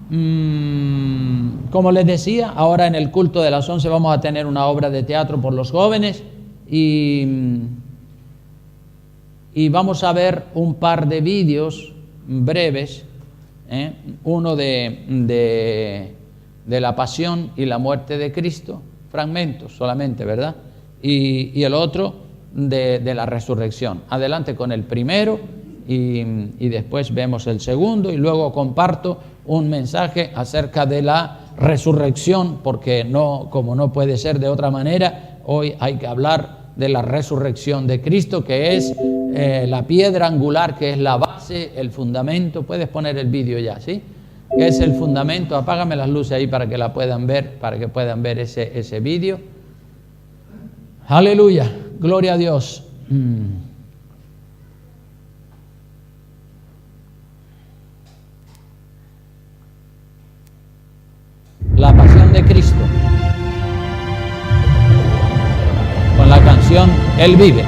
Como les decía, ahora en el culto de las 11 vamos a tener una obra de teatro por los jóvenes y vamos a ver un par de vídeos breves, uno de la pasión y la muerte de Cristo, fragmentos solamente, ¿verdad? Y el otro de la resurrección. Adelante con el primero y después vemos el segundo y luego comparto un mensaje acerca de la resurrección, porque como no puede ser de otra manera, hoy hay que hablar de la resurrección de Cristo, que es la piedra angular, que es la base, el fundamento. Puedes poner el vídeo ya, ¿sí? Que es el fundamento. Apágame las luces ahí para que la puedan ver, para que puedan ver ese vídeo. Aleluya, gloria a Dios. La pasión de Cristo, con la canción Él vive.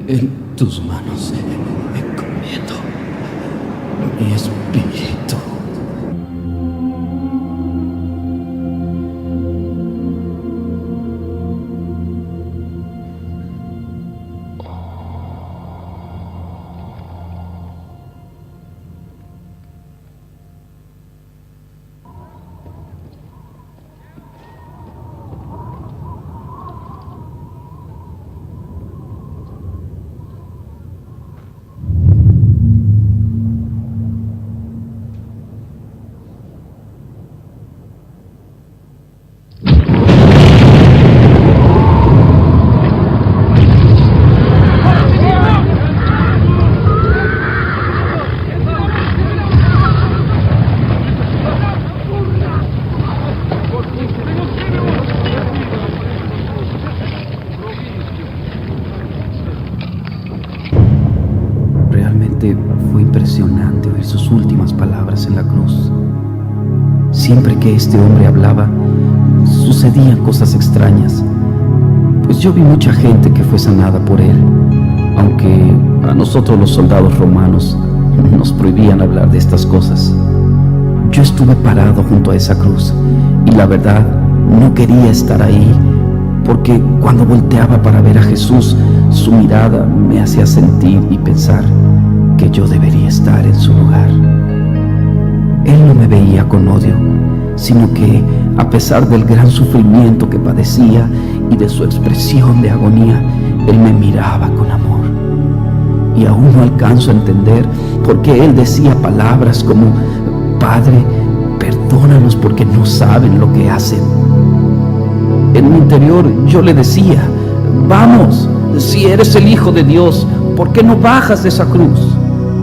En tus manos encomiendo mi espíritu. Fue impresionante oír sus últimas palabras en la cruz. Siempre que este hombre hablaba, sucedían cosas extrañas, pues yo vi mucha gente que fue sanada por él, aunque a nosotros los soldados romanos nos prohibían hablar de estas cosas. Yo estuve parado junto a esa cruz y la verdad no quería estar ahí, porque cuando volteaba para ver a Jesús, su mirada me hacía sentir y pensar que yo debería estar en su lugar. Él no me veía con odio, sino que a pesar del gran sufrimiento que padecía y de su expresión de agonía, Él me miraba con amor. Y aún no alcanzo a entender por qué Él decía palabras como: Padre, perdónalos porque no saben lo que hacen. En mi interior yo le decía: vamos, si eres el Hijo de Dios, ¿por qué no bajas de esa cruz?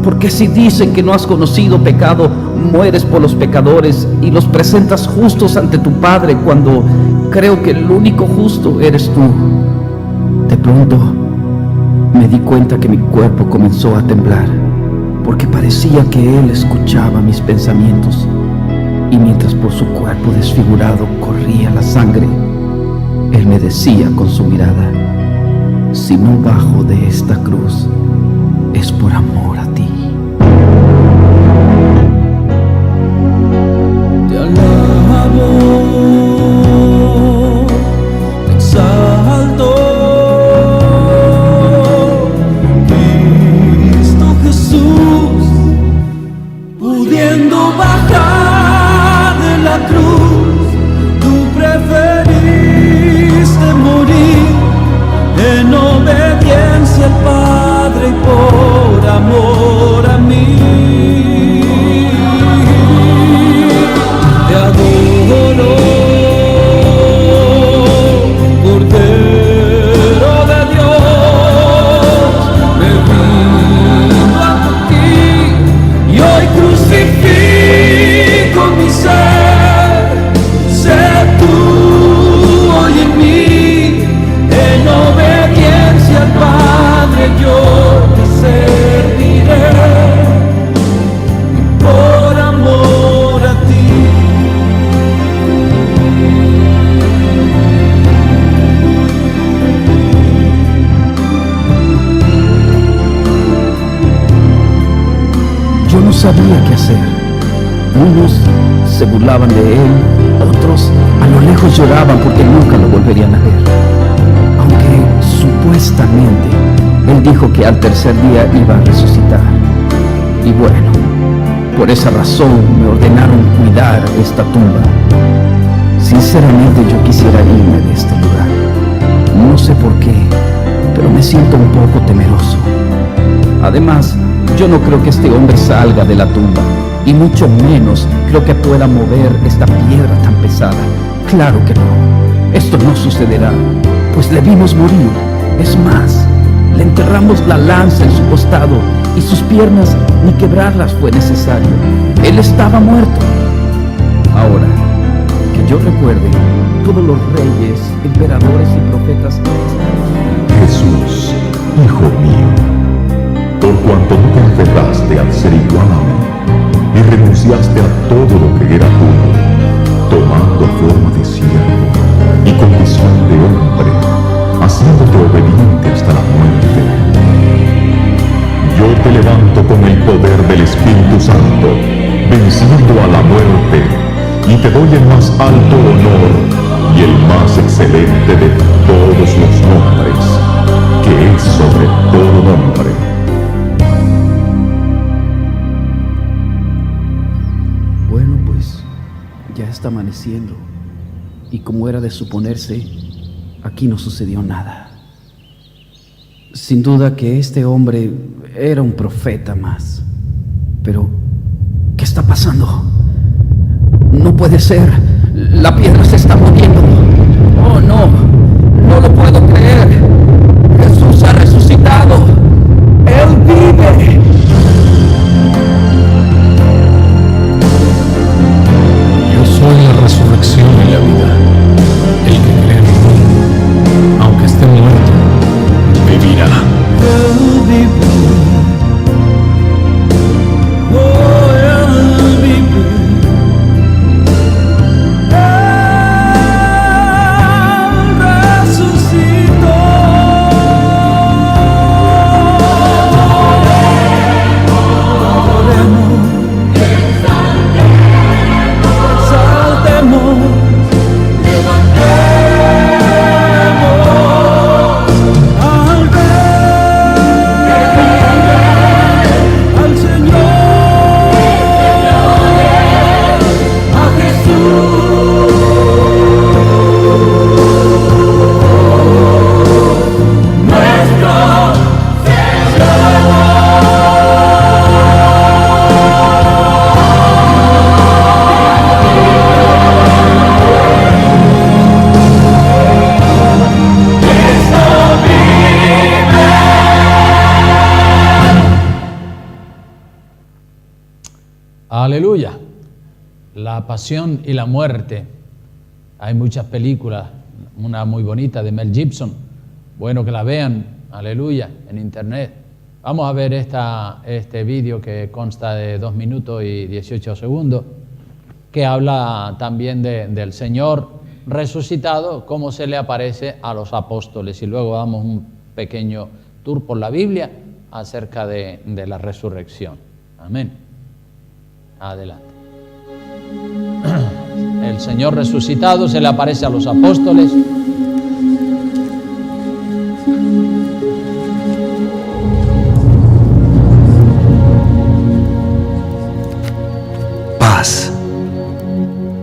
Porque si dicen que no has conocido pecado, mueres por los pecadores y los presentas justos ante tu Padre cuando creo que el único justo eres tú. De pronto me di cuenta que mi cuerpo comenzó a temblar, porque parecía que Él escuchaba mis pensamientos, y mientras por su cuerpo desfigurado corría la sangre, Él me decía con su mirada: si no bajo de esta cruz, es por amor a ti. Te alabo, te exalto, Cristo Jesús, pudiendo bajar de la cruz, tú preferiste morir en obediencia al Padre y por amor a mí. Te adoro, Cordero de Dios, me rindo ante ti y hoy crucifico mi ser. Sé tú hoy en mí, en obediencia al Padre yo te serviré, por amor a ti. Yo no sabía qué hacer. Unos se burlaban de Él, otros a lo lejos lloraban porque nunca lo volverían a ver. Aunque supuestamente Él dijo que al tercer día iba a resucitar. Y bueno, por esa razón me ordenaron cuidar esta tumba. Sinceramente yo quisiera irme de este lugar. No sé por qué, pero me siento un poco temeroso. Además, yo no creo que este hombre salga de la tumba, y mucho menos creo que pueda mover esta piedra tan pesada. Claro que no, esto no sucederá, pues le vimos morir. Es más, le enterramos la lanza en su costado, y sus piernas ni quebrarlas fue necesario. Él estaba muerto. Ahora, que yo recuerde, todos los reyes, emperadores y profetas... Jesús, Hijo mío, por cuanto no te aferraste al ser igual a mí, y renunciaste a todo lo que era tuyo, tomando forma de siervo y condición de hombre, haciéndote obediente hasta la muerte. Yo te levanto con el poder del Espíritu Santo, venciendo a la muerte, y te doy el más alto honor y el más excelente de todos los nombres, que es sobre todo nombre. Bueno, pues ya está amaneciendo, y como era de suponerse, aquí no sucedió nada. Sin duda que este hombre era un profeta más. Pero, ¿qué está pasando? No puede ser. La piedra se está moviendo. Oh, no. No lo puedo creer. Jesús ha resucitado. Él vive. Yo soy la resurrección y la vida. El que cree en mí, aunque esté muerto, vivirá. Él vive, oh, Él vive, Él resucitó. Adoremos, exaltemos, al Señor, a Jesús, nuestro Aleluya. La pasión y la muerte Hay muchas películas, una muy bonita de Mel Gibson, bueno que la vean, aleluya, en internet. Vamos a ver este vídeo que consta de 2 minutos y 18 segundos, que habla también del Señor resucitado, cómo se le aparece a los apóstoles, y luego damos un pequeño tour por la Biblia acerca de la resurrección. Amén. Adelante. El Señor resucitado se le aparece a los apóstoles. Paz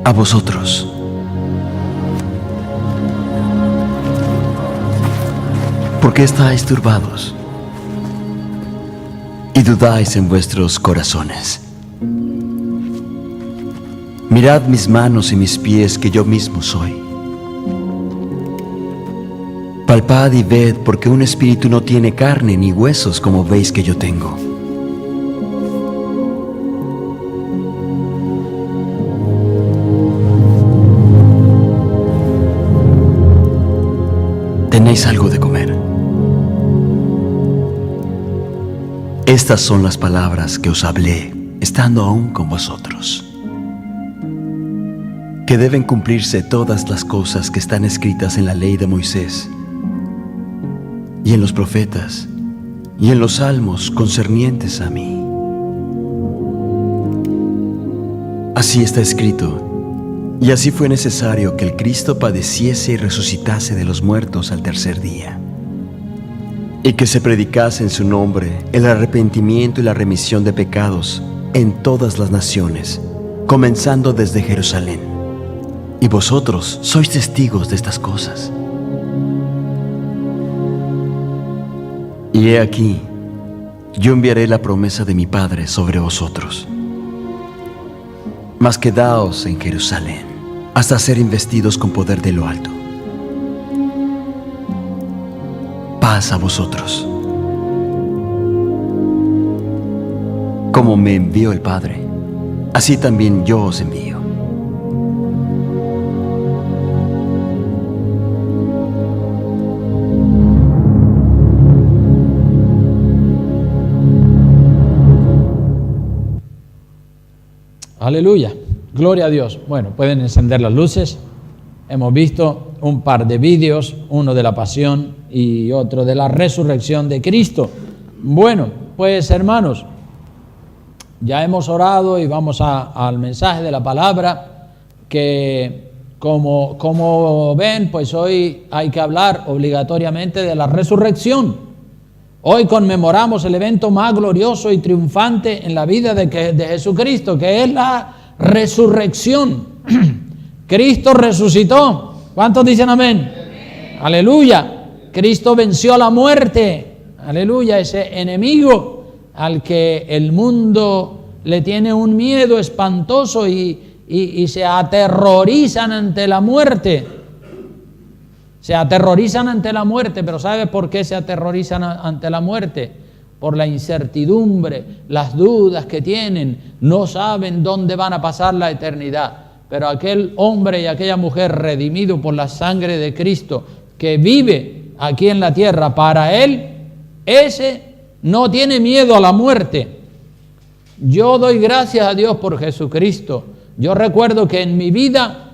a vosotros. ¿Por qué estáis turbados y dudáis en vuestros corazones? Mirad mis manos y mis pies, que yo mismo soy. Palpad y ved, porque un espíritu no tiene carne ni huesos, como veis que yo tengo. ¿Tenéis algo de comer? Estas son las palabras que os hablé, estando aún con vosotros, que deben cumplirse todas las cosas que están escritas en la ley de Moisés, y en los profetas, y en los salmos concernientes a mí. Así está escrito, y así fue necesario que el Cristo padeciese y resucitase de los muertos al tercer día, y que se predicase en su nombre el arrepentimiento y la remisión de pecados en todas las naciones, comenzando desde Jerusalén. Y vosotros sois testigos de estas cosas. Y he aquí, yo enviaré la promesa de mi Padre sobre vosotros. Mas quedaos en Jerusalén, hasta ser investidos con poder de lo alto. Paz a vosotros. Como me envió el Padre, así también yo os envío. Aleluya, gloria a Dios. Bueno, pueden encender las luces. Hemos visto un par de vídeos, uno de la pasión y otro de la resurrección de Cristo. Bueno, pues hermanos, ya hemos orado y vamos al mensaje de la palabra, que como ven, pues hoy hay que hablar obligatoriamente de la resurrección. Hoy conmemoramos el evento más glorioso y triunfante en la vida de Jesucristo, que es la resurrección. Cristo resucitó. ¿Cuántos dicen amén? Aleluya. Cristo venció la muerte. Aleluya. Ese enemigo al que el mundo le tiene un miedo espantoso y se aterrorizan ante la muerte. Se aterrorizan ante la muerte, pero ¿sabe por qué se aterrorizan ante la muerte? Por la incertidumbre, las dudas que tienen, no saben dónde van a pasar la eternidad. Pero aquel hombre y aquella mujer redimido por la sangre de Cristo, que vive aquí en la tierra para Él, ese no tiene miedo a la muerte. Yo doy gracias a Dios por Jesucristo. Yo recuerdo que en mi vida,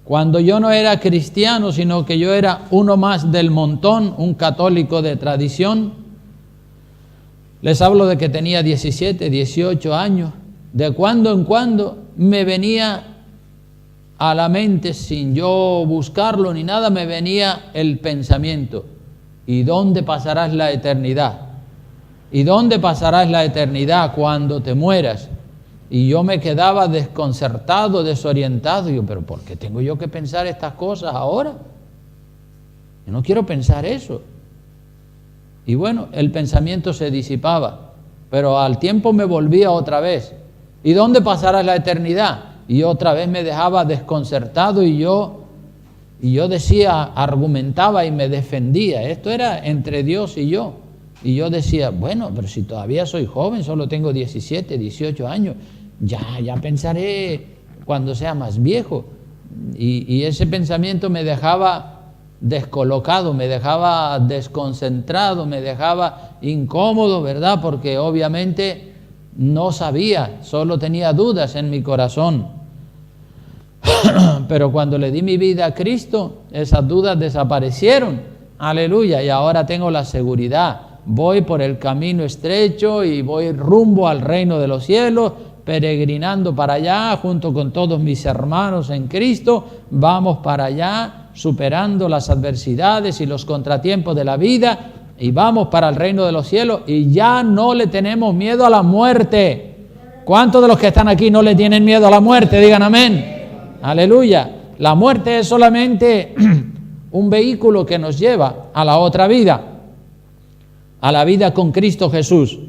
cuando yo no era cristiano, sino que yo era uno más del montón, un católico de tradición, les hablo de que tenía 17, 18 años, de cuando en cuando me venía a la mente, sin yo buscarlo ni nada, me venía el pensamiento: ¿y dónde pasarás la eternidad? ¿Y dónde pasarás la eternidad cuando te mueras? Y yo me quedaba desconcertado, desorientado. Y yo, ¿pero por qué tengo yo que pensar estas cosas ahora? Yo no quiero pensar eso. Y bueno, el pensamiento se disipaba, pero al tiempo me volvía otra vez. ¿Y dónde pasará la eternidad? Y otra vez me dejaba desconcertado y yo decía, argumentaba y me defendía. Esto era entre Dios y yo. Y yo decía, bueno, pero si todavía soy joven, solo tengo 17, 18 años, ya pensaré cuando sea más viejo. Y ese pensamiento me dejaba descolocado, me dejaba desconcentrado, me dejaba incómodo, ¿verdad? Porque obviamente no sabía, solo tenía dudas en mi corazón. Pero cuando le di mi vida a Cristo, esas dudas desaparecieron. Aleluya. Y ahora tengo la seguridad. Voy por el camino estrecho y voy rumbo al reino de los cielos, peregrinando para allá junto con todos mis hermanos en Cristo. Vamos para allá, superando las adversidades y los contratiempos de la vida, y vamos para el reino de los cielos, y ya no le tenemos miedo a la muerte. ¿Cuántos de los que están aquí no le tienen miedo a la muerte? Digan amén. Aleluya. La muerte es solamente un vehículo que nos lleva a la otra vida, a la vida con Cristo Jesús.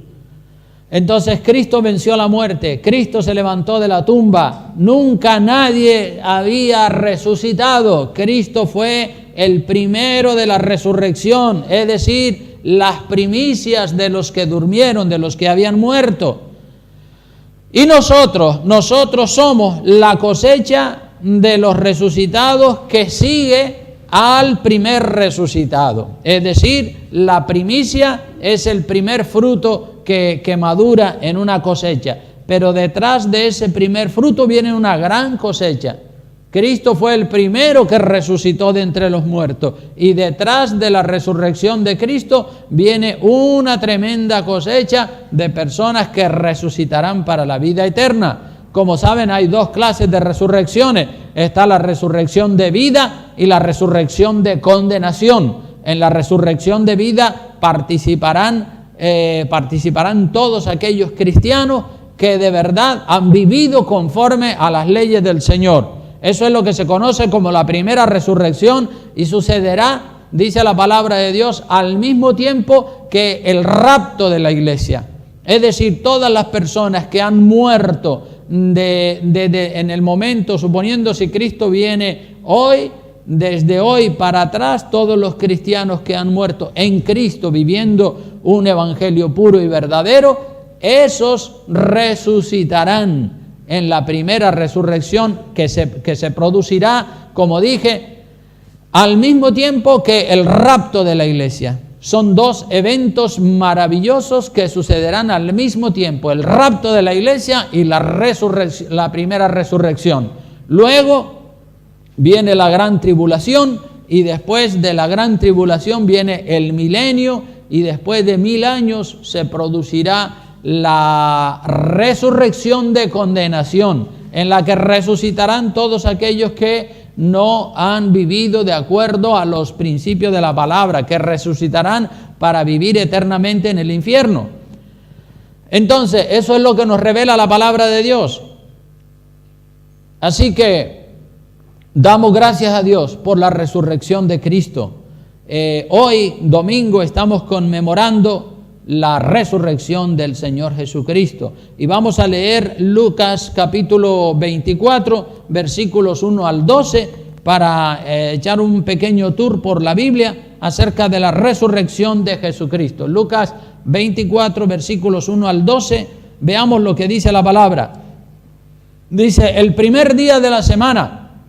Entonces Cristo venció la muerte, Cristo se levantó de la tumba, nunca nadie había resucitado. Cristo fue el primero de la resurrección, es decir, las primicias de los que durmieron, de los que habían muerto. Y nosotros somos la cosecha de los resucitados que sigue al primer resucitado. Es decir, la primicia es el primer fruto que madura en una cosecha, pero detrás de ese primer fruto viene una gran cosecha. Cristo fue el primero que resucitó de entre los muertos, y detrás de la resurrección de Cristo viene una tremenda cosecha de personas que resucitarán para la vida eterna. Como saben, hay dos clases de resurrecciones. Está la resurrección de vida y la resurrección de condenación. En la resurrección de vida participarán todos aquellos cristianos que de verdad han vivido conforme a las leyes del Señor. Eso es lo que se conoce como la primera resurrección, y sucederá, dice la palabra de Dios, al mismo tiempo que el rapto de la iglesia. Es decir, todas las personas que han muerto en el momento, suponiendo si Cristo viene hoy, desde hoy para atrás, todos los cristianos que han muerto en Cristo viviendo un evangelio puro y verdadero, esos resucitarán en la primera resurrección que se producirá, como dije, al mismo tiempo que el rapto de la iglesia. Son dos eventos maravillosos que sucederán al mismo tiempo, el rapto de la iglesia y la primera resurrección. Luego viene la gran tribulación, y después de la gran tribulación viene el milenio, y después de 1000 años se producirá la resurrección de condenación, en la que resucitarán todos aquellos que no han vivido de acuerdo a los principios de la palabra, que resucitarán para vivir eternamente en el infierno. Entonces, eso es lo que nos revela la palabra de Dios. Así que damos gracias a Dios por la resurrección de Cristo. Hoy, domingo, estamos conmemorando la resurrección del Señor Jesucristo. Y vamos a leer Lucas capítulo 24, versículos 1 al 12, para echar un pequeño tour por la Biblia acerca de la resurrección de Jesucristo. Lucas 24, versículos 1 al 12, veamos lo que dice la palabra. Dice: el primer día de la semana,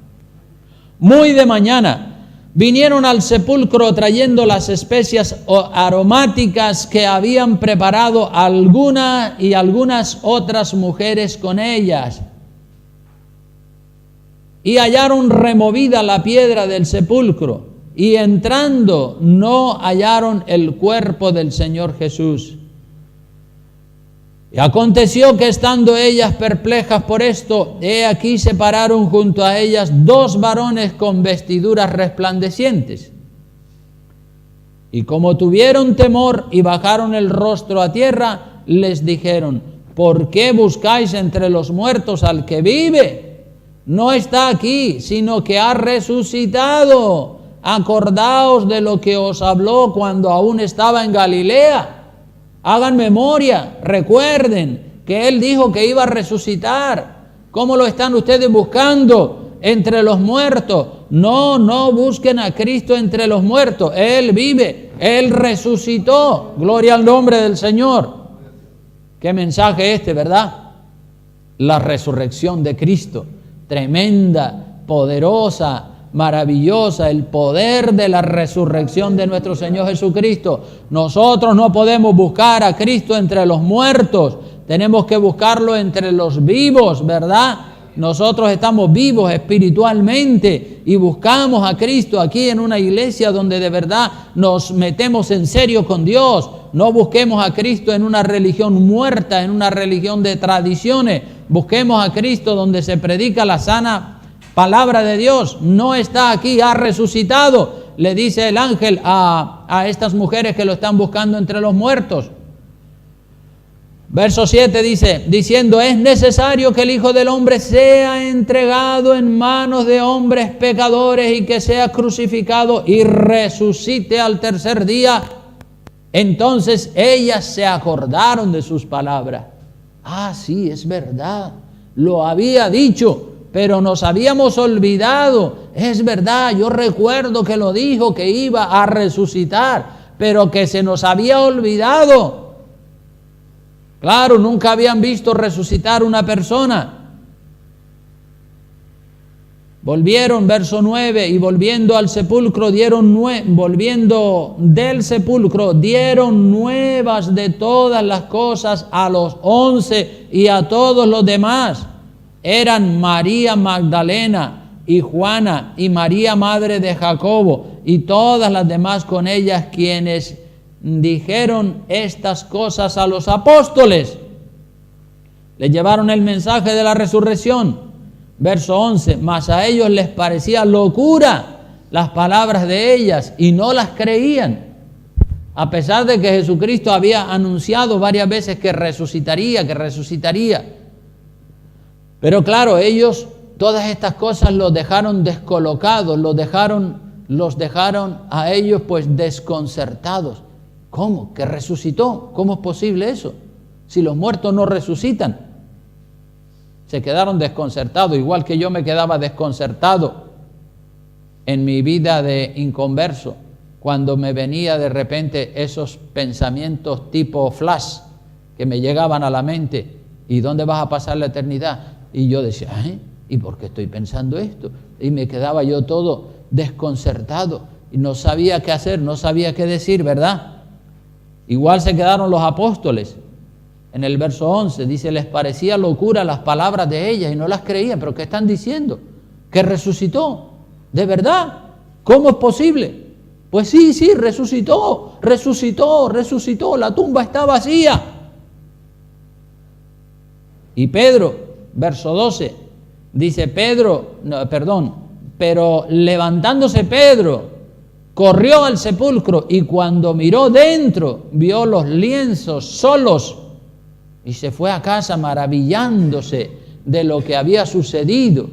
muy de mañana, vinieron al sepulcro trayendo las especias aromáticas que habían preparado algunas otras mujeres con ellas. Y hallaron removida la piedra del sepulcro, y entrando no hallaron el cuerpo del Señor Jesús. Y aconteció que, estando ellas perplejas por esto, he aquí se pararon junto a ellas 2 varones con vestiduras resplandecientes. Y como tuvieron temor y bajaron el rostro a tierra, les dijeron: ¿por qué buscáis entre los muertos al que vive? No está aquí, sino que ha resucitado. Acordaos de lo que os habló cuando aún estaba en Galilea. Hagan memoria, recuerden que Él dijo que iba a resucitar. ¿Cómo lo están ustedes buscando entre los muertos? No busquen a Cristo entre los muertos. Él vive, Él resucitó. Gloria al nombre del Señor. Qué mensaje este, ¿verdad? La resurrección de Cristo. Tremenda poderosa, maravillosa, el poder de la resurrección de nuestro Señor Jesucristo. Nosotros no podemos buscar a Cristo entre los muertos, tenemos que buscarlo entre los vivos, ¿verdad? Nosotros estamos vivos espiritualmente y buscamos a Cristo aquí en una iglesia donde de verdad nos metemos en serio con Dios. No busquemos a Cristo en una religión muerta, en una religión de tradiciones. Busquemos a Cristo donde se predica la sana palabra de Dios. No está aquí, ha resucitado, le dice el ángel a estas mujeres que lo están buscando entre los muertos. Verso 7 dice, diciendo, es necesario que el Hijo del Hombre sea entregado en manos de hombres pecadores y que sea crucificado y resucite al tercer día. Entonces ellas se acordaron de sus palabras. Ah, sí, es verdad, lo había dicho, pero nos habíamos olvidado. Es verdad, yo recuerdo que lo dijo, que iba a resucitar, pero que se nos había olvidado. Claro, nunca habían visto resucitar una persona. Volvieron, verso 9, y volviendo al sepulcro, volviendo del sepulcro, dieron nuevas de todas las cosas a los 11 y a todos los demás. Eran María Magdalena y Juana y María madre de Jacobo y todas las demás con ellas, quienes dijeron estas cosas a los apóstoles. Les llevaron el mensaje de la resurrección. Verso 11, mas a ellos les parecía locura las palabras de ellas y no las creían, a pesar de que Jesucristo había anunciado varias veces que resucitaría. Pero claro, ellos todas estas cosas los dejaron descolocados, los dejaron a ellos pues desconcertados. ¿Cómo? ¿Que resucitó? ¿Cómo es posible eso? Si los muertos no resucitan. Se quedaron desconcertados, igual que yo me quedaba desconcertado en mi vida de inconverso, cuando me venía de repente esos pensamientos tipo flash que me llegaban a la mente. ¿Y dónde vas a pasar la eternidad? Y yo decía, ¿y por qué estoy pensando esto? Y me quedaba yo todo desconcertado y no sabía qué hacer, no sabía qué decir, ¿verdad? Igual se quedaron los apóstoles. En el verso 11 dice, les parecía locura las palabras de ellas y no las creían. ¿Pero qué están diciendo? ¿Que resucitó? ¿De verdad? ¿Cómo es posible? Pues sí, resucitó, la tumba está vacía. Y Pedro, verso 12, dice pero levantándose Pedro, corrió al sepulcro y cuando miró dentro, vio los lienzos solos y se fue a casa maravillándose de lo que había sucedido,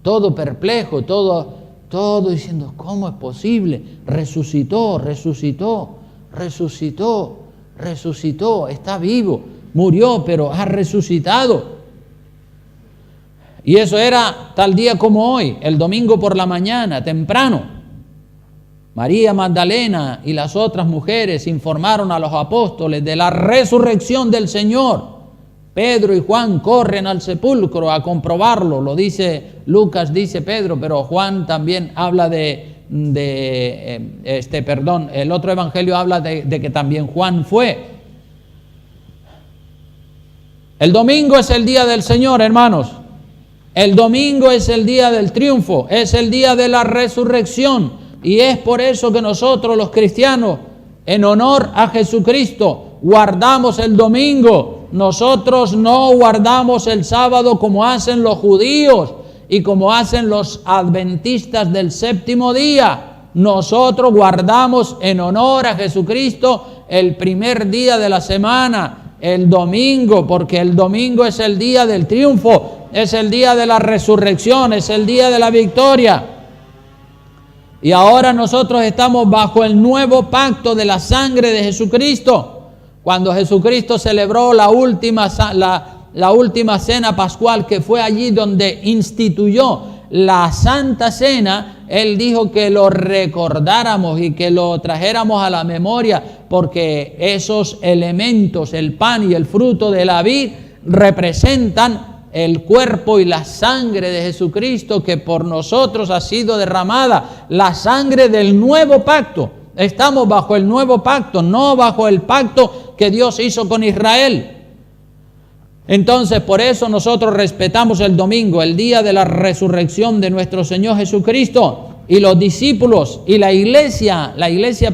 todo perplejo, todo diciendo, ¿cómo es posible? Resucitó, está vivo, murió, pero ha resucitado. Y eso era tal día como hoy, el domingo por la mañana, temprano. María Magdalena y las otras mujeres informaron a los apóstoles de la resurrección del Señor. Pedro y Juan corren al sepulcro a comprobarlo, lo dice Lucas, dice Pedro, pero Juan también habla el otro evangelio habla de que también Juan fue. El domingo es el día del Señor, hermanos. El domingo es el día del triunfo, es el día de la resurrección. Y es por eso que nosotros los cristianos, en honor a Jesucristo, guardamos el domingo. Nosotros no guardamos el sábado como hacen los judíos y como hacen los adventistas del séptimo día. Nosotros guardamos en honor a Jesucristo el primer día de la semana, el domingo, porque el domingo es el día del triunfo, es el día de la resurrección, es el día de la victoria. Y ahora nosotros estamos bajo el nuevo pacto de la sangre de Jesucristo. Cuando Jesucristo celebró la última cena pascual, que fue allí donde instituyó la Santa Cena, Él dijo que lo recordáramos y que lo trajéramos a la memoria, porque esos elementos, el pan y el fruto de la vid, representan el cuerpo y la sangre de Jesucristo que por nosotros ha sido derramada, la sangre del nuevo pacto. Estamos bajo el nuevo pacto, no bajo el pacto que Dios hizo con Israel. Entonces, por eso nosotros respetamos el domingo, el día de la resurrección de nuestro Señor Jesucristo, y los discípulos y la iglesia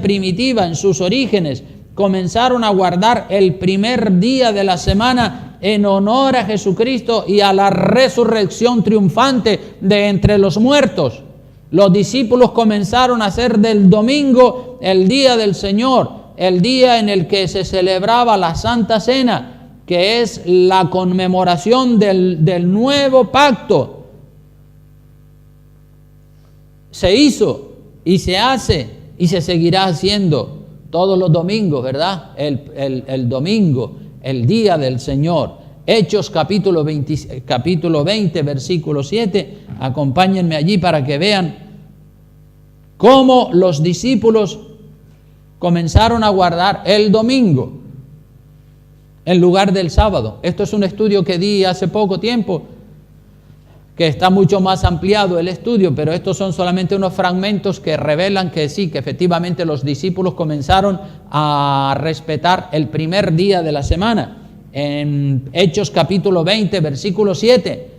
primitiva en sus orígenes comenzaron a guardar el primer día de la semana en honor a Jesucristo y a la resurrección triunfante de entre los muertos. Los discípulos comenzaron a hacer del domingo el día del Señor, el día en el que se celebraba la Santa Cena, que es la conmemoración del nuevo pacto. Se hizo y se hace y se seguirá haciendo todos los domingos, ¿verdad? El domingo, el día del Señor. Hechos capítulo 20, versículo 7. Acompáñenme allí para que vean cómo los discípulos comenzaron a guardar el domingo en lugar del sábado. Esto es un estudio que di hace poco tiempo, que está mucho más ampliado el estudio, pero estos son solamente unos fragmentos que revelan que sí, que efectivamente los discípulos comenzaron a respetar el primer día de la semana. En Hechos capítulo 20, versículo 7,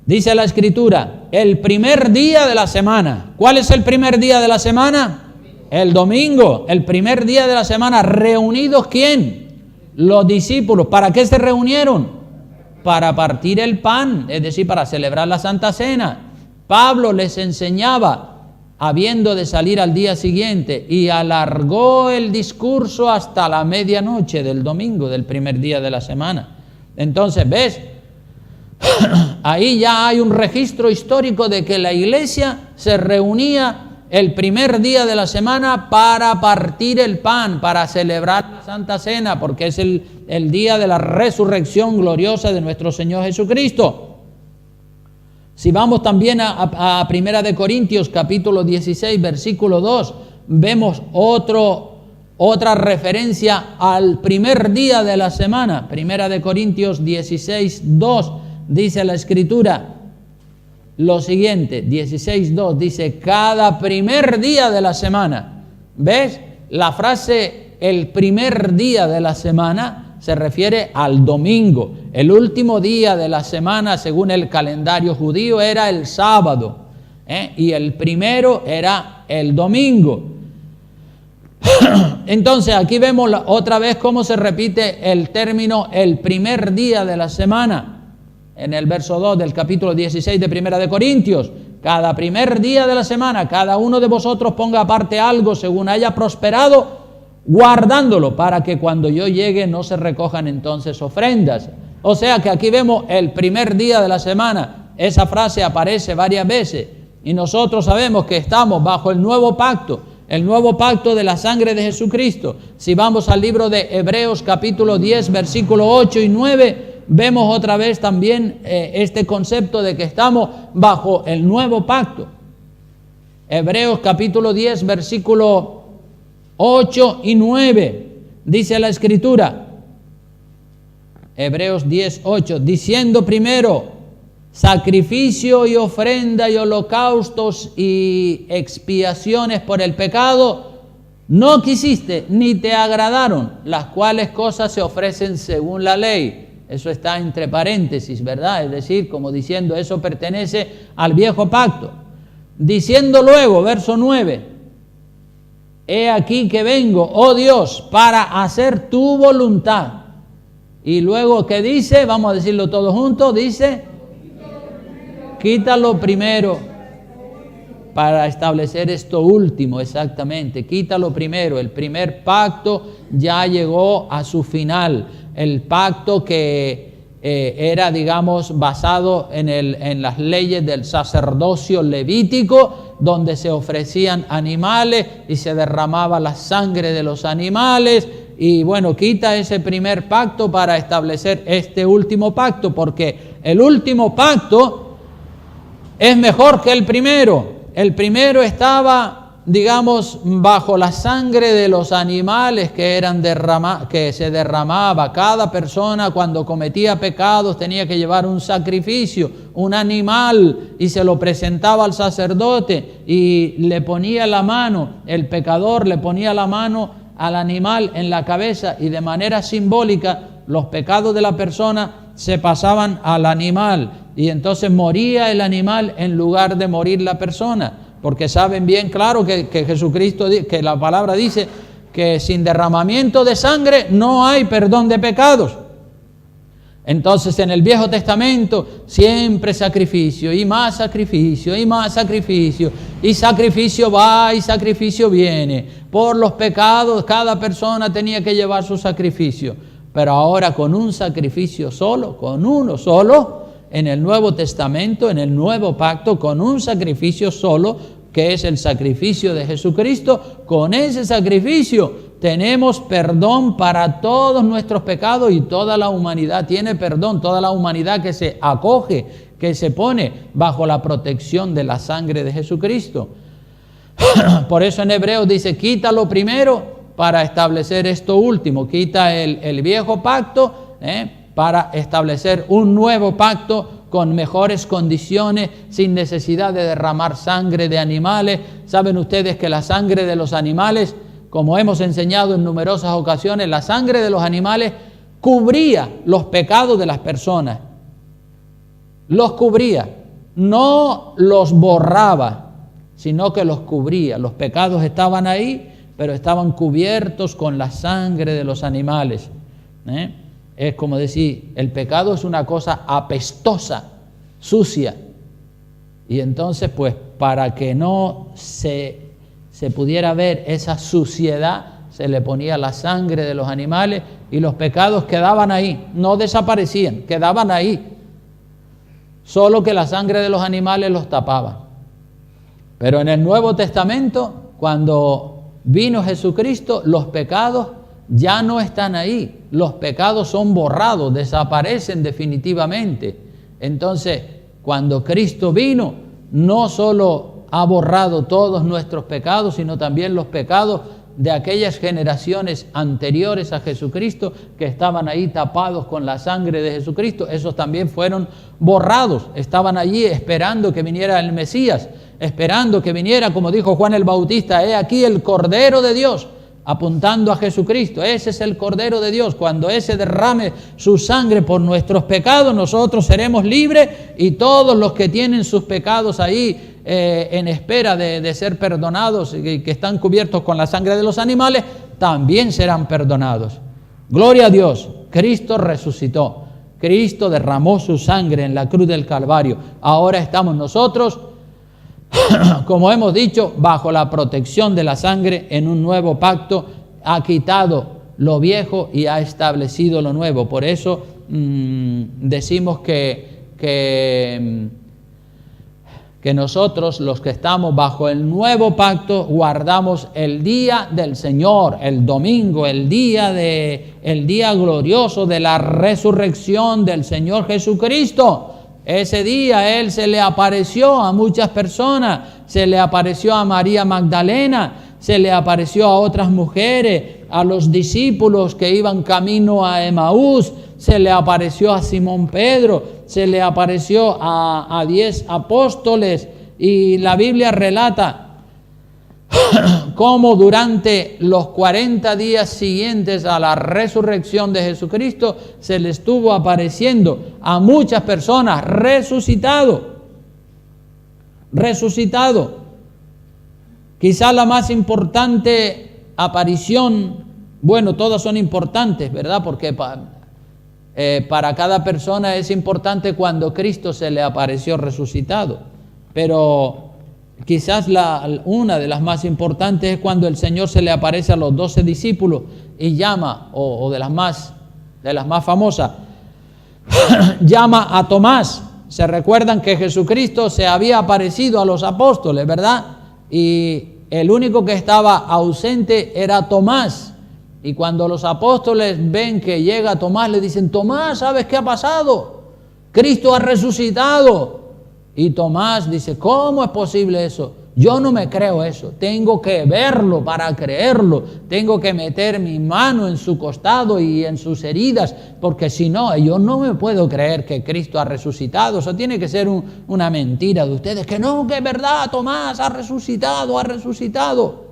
dice la Escritura, el primer día de la semana. ¿Cuál es el primer día de la semana? El domingo, el primer día de la semana. ¿Reunidos quién? Los discípulos. ¿Para qué se reunieron? Para partir el pan, es decir, para celebrar la Santa Cena. Pablo les enseñaba, habiendo de salir al día siguiente, y alargó el discurso hasta la medianoche del domingo, del primer día de la semana. Entonces, ¿ves? Ahí ya hay un registro histórico de que la iglesia se reunía el primer día de la semana para partir el pan, para celebrar la Santa Cena, porque es el día de la resurrección gloriosa de nuestro Señor Jesucristo. Si vamos también a Primera de Corintios, capítulo 16, versículo 2, vemos otra referencia al primer día de la semana. Primera de Corintios 16, 2, dice la Escritura lo siguiente, 16:2, dice, cada primer día de la semana. ¿Ves? La frase el primer día de la semana se refiere al domingo. El último día de la semana, según el calendario judío, era el sábado, y el primero era el domingo. Entonces, aquí vemos otra vez cómo se repite el término el primer día de la semana. En el verso 2 del capítulo 16 de Primera de Corintios, cada primer día de la semana, cada uno de vosotros ponga aparte algo según haya prosperado, guardándolo, para que cuando yo llegue no se recojan entonces ofrendas. O sea que aquí vemos el primer día de la semana. Esa frase aparece varias veces y nosotros sabemos que estamos bajo el nuevo pacto de la sangre de Jesucristo. Si vamos al libro de Hebreos capítulo 10, versículo 8 y 9, vemos otra vez también este concepto de que estamos bajo el nuevo pacto. Hebreos capítulo 10, versículo 8 y 9, dice la Escritura, Hebreos 10, 8, diciendo primero, sacrificio y ofrenda y holocaustos y expiaciones por el pecado, no quisiste ni te agradaron, las cuales cosas se ofrecen según la ley. Eso está entre paréntesis, ¿verdad? Es decir, como diciendo, eso pertenece al viejo pacto. Diciendo luego, verso 9, he aquí que vengo, oh Dios, para hacer tu voluntad. Y luego, ¿qué dice? Vamos a decirlo todos juntos, dice, quítalo primero para establecer esto último, exactamente. Quítalo primero. El primer pacto ya llegó a su final. El pacto que era, digamos, basado en las leyes del sacerdocio levítico, donde se ofrecían animales y se derramaba la sangre de los animales. Y bueno, quita ese primer pacto para establecer este último pacto, porque el último pacto es mejor que el primero. El primero estaba digamos, bajo la sangre de los animales que se derramaba. Cada persona cuando cometía pecados tenía que llevar un sacrificio, un animal, y se lo presentaba al sacerdote y le ponía la mano, el pecador le ponía la mano al animal en la cabeza, y de manera simbólica los pecados de la persona se pasaban al animal, y entonces moría el animal en lugar de morir la persona, porque saben bien claro que Jesucristo, que la palabra dice que sin derramamiento de sangre no hay perdón de pecados. Entonces en el Viejo Testamento siempre sacrificio y más sacrificio y más sacrificio, y sacrificio va y sacrificio viene. Por los pecados cada persona tenía que llevar su sacrificio, pero ahora con un sacrificio solo, con uno solo, en el Nuevo Testamento, en el Nuevo Pacto, con un sacrificio solo, que es el sacrificio de Jesucristo. Con ese sacrificio tenemos perdón para todos nuestros pecados, y toda la humanidad tiene perdón, toda la humanidad que se acoge, que se pone bajo la protección de la sangre de Jesucristo. Por eso en Hebreos dice, quita lo primero para establecer esto último. Quita el viejo pacto para establecer un nuevo pacto con mejores condiciones, sin necesidad de derramar sangre de animales. Saben ustedes que la sangre de los animales, como hemos enseñado en numerosas ocasiones, la sangre de los animales cubría los pecados de las personas. Los cubría, no los borraba, sino que los cubría. Los pecados estaban ahí, pero estaban cubiertos con la sangre de los animales. Es como decir, el pecado es una cosa apestosa, sucia. Y entonces, pues, para que no se pudiera ver esa suciedad, se le ponía la sangre de los animales, y los pecados quedaban ahí, no desaparecían, quedaban ahí. Solo que la sangre de los animales los tapaba. Pero en el Nuevo Testamento, cuando vino Jesucristo, los pecados ya no están ahí. Los pecados son borrados, desaparecen definitivamente. Entonces, cuando Cristo vino, no solo ha borrado todos nuestros pecados, sino también los pecados de aquellas generaciones anteriores a Jesucristo, que estaban ahí tapados con la sangre de Jesucristo. Esos también fueron borrados. Estaban allí esperando que viniera el Mesías, esperando que viniera, como dijo Juan el Bautista, he aquí el Cordero de Dios, apuntando a Jesucristo. Ese es el Cordero de Dios. Cuando ese derrame su sangre por nuestros pecados, nosotros seremos libres, y todos los que tienen sus pecados ahí en espera de ser perdonados, y que están cubiertos con la sangre de los animales, también serán perdonados. Gloria a Dios. Cristo resucitó. Cristo derramó su sangre en la cruz del Calvario. Ahora estamos nosotros, como hemos dicho, bajo la protección de la sangre en un nuevo pacto. Ha quitado lo viejo y ha establecido lo nuevo. Por eso decimos que nosotros, los que estamos bajo el nuevo pacto, guardamos el día del Señor, el domingo, el día glorioso de la resurrección del Señor Jesucristo. Ese día Él se le apareció a muchas personas, se le apareció a María Magdalena, se le apareció a otras mujeres, a los discípulos que iban camino a Emaús, se le apareció a Simón Pedro, se le apareció a 10 apóstoles, y la Biblia relata cómo durante los 40 días siguientes a la resurrección de Jesucristo se le estuvo apareciendo a muchas personas, resucitado. Quizá la más importante aparición, bueno, todas son importantes, ¿verdad? Porque para cada persona es importante cuando Cristo se le apareció resucitado, pero quizás una de las más importantes es cuando el Señor se le aparece a los 12 discípulos y llama, o de las más famosas, llama a Tomás. Se recuerdan que Jesucristo se había aparecido a los apóstoles, ¿verdad? Y el único que estaba ausente era Tomás. Y cuando los apóstoles ven que llega Tomás, le dicen: Tomás, ¿sabes qué ha pasado? Cristo ha resucitado. Y Tomás dice: ¿cómo es posible eso? Yo no me creo eso, tengo que verlo para creerlo, tengo que meter mi mano en su costado y en sus heridas, porque si no, yo no me puedo creer que Cristo ha resucitado. Eso tiene que ser una mentira de ustedes, que no, que es verdad, Tomás ha resucitado, ha resucitado.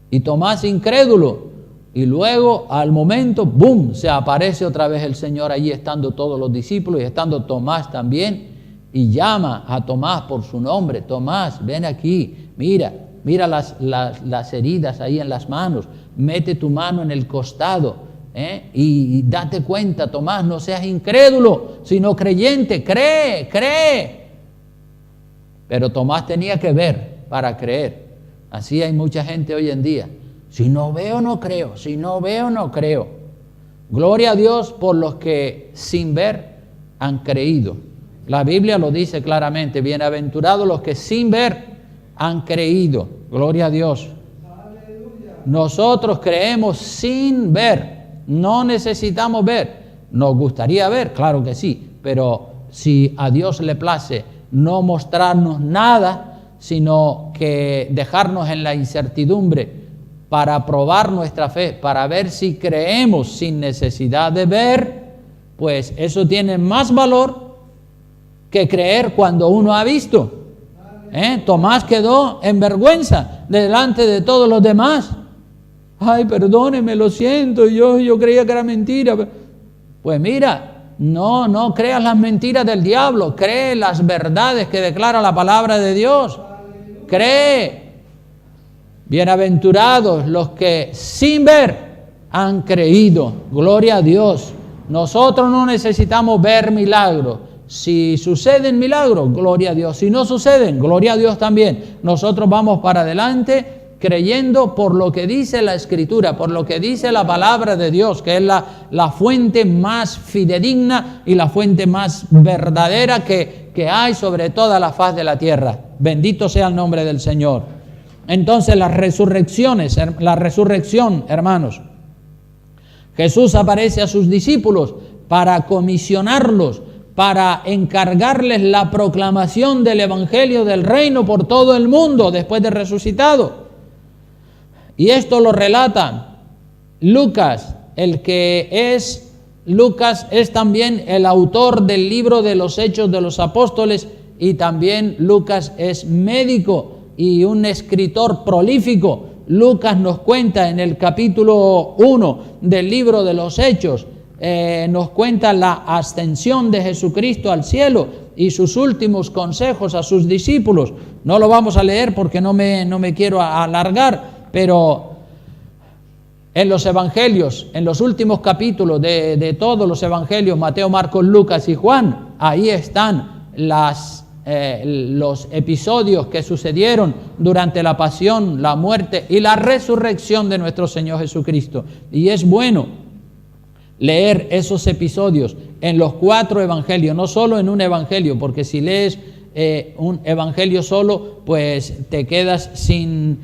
Y Tomás incrédulo, y luego al momento, ¡boom!, se aparece otra vez el Señor allí, estando todos los discípulos y estando Tomás también, y llama a Tomás por su nombre. Tomás, ven aquí, mira las heridas ahí en las manos, mete tu mano en el costado, y date cuenta, Tomás, no seas incrédulo, sino creyente, cree. Pero Tomás tenía que ver para creer. Así hay mucha gente hoy en día. Si no veo, no creo. Si no veo, no creo. Gloria a Dios por los que sin ver han creído. La Biblia lo dice claramente. Bienaventurados los que sin ver han creído. Gloria a Dios. Nosotros creemos sin ver. No necesitamos ver. Nos gustaría ver, claro que sí. Pero si a Dios le place no mostrarnos nada, sino que dejarnos en la incertidumbre para probar nuestra fe, para ver si creemos sin necesidad de ver, pues eso tiene más valor que creer cuando uno ha visto. Tomás quedó en vergüenza delante de todos los demás. Ay, perdóneme, lo siento, yo creía que era mentira. Pues mira, no creas las mentiras del diablo, cree las verdades que declara la palabra de Dios. Cree. Bienaventurados los que sin ver han creído. Gloria a Dios. Nosotros no necesitamos ver milagros. Si suceden milagros, gloria a Dios. Si no suceden, gloria a Dios también. Nosotros vamos para adelante creyendo por lo que dice la Escritura, por lo que dice la palabra de Dios, que es la fuente más fidedigna y la fuente más verdadera que hay sobre toda la faz de la tierra. Bendito sea el nombre del Señor. Entonces la resurrección, hermanos. Jesús aparece a sus discípulos para comisionarlos, para encargarles la proclamación del Evangelio del Reino por todo el mundo después de resucitado. Y esto lo relata Lucas. Lucas es también el autor del libro de los Hechos de los Apóstoles, y también Lucas es médico y un escritor prolífico. Lucas nos cuenta en el capítulo 1 del libro de los Hechos, nos cuenta la ascensión de Jesucristo al cielo y sus últimos consejos a sus discípulos. No lo vamos a leer porque no me quiero alargar, pero en los evangelios, en los últimos capítulos de todos los evangelios, Mateo, Marcos, Lucas y Juan, ahí están los episodios que sucedieron durante la pasión, la muerte y la resurrección de nuestro Señor Jesucristo. Y es bueno leer esos episodios en los 4 evangelios, no solo en un evangelio, porque si lees un evangelio solo, pues te quedas sin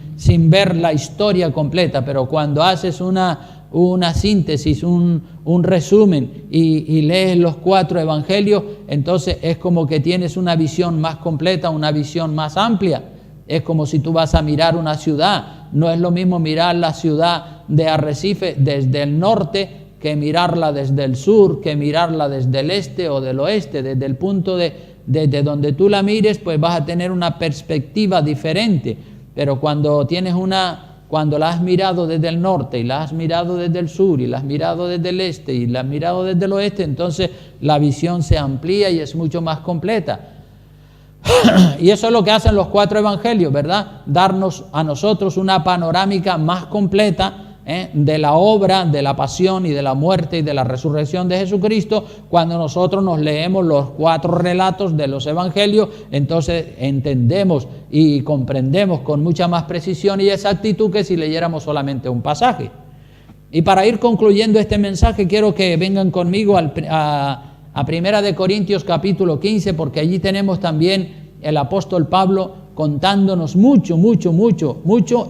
ver la historia completa. Pero cuando haces una síntesis, un resumen y lees los 4 evangelios, entonces es como que tienes una visión más completa, una visión más amplia. Es como si tú vas a mirar una ciudad. No es lo mismo mirar la ciudad de Arrecife desde el norte que mirarla desde el sur, que mirarla desde el este o del oeste. Desde el punto desde donde tú la mires, pues vas a tener una perspectiva diferente. Pero cuando la has mirado desde el norte y la has mirado desde el sur y la has mirado desde el este y la has mirado desde el oeste, entonces la visión se amplía y es mucho más completa. Y eso es lo que hacen los 4 evangelios, ¿verdad? Darnos a nosotros una panorámica más completa de la obra, de la pasión y de la muerte y de la resurrección de Jesucristo. Cuando nosotros nos leemos los 4 relatos de los evangelios, entonces entendemos y comprendemos con mucha más precisión y exactitud que si leyéramos solamente un pasaje. Y para ir concluyendo este mensaje, quiero que vengan conmigo a 1 Corintios capítulo 15, porque allí tenemos también el apóstol Pablo contándonos mucho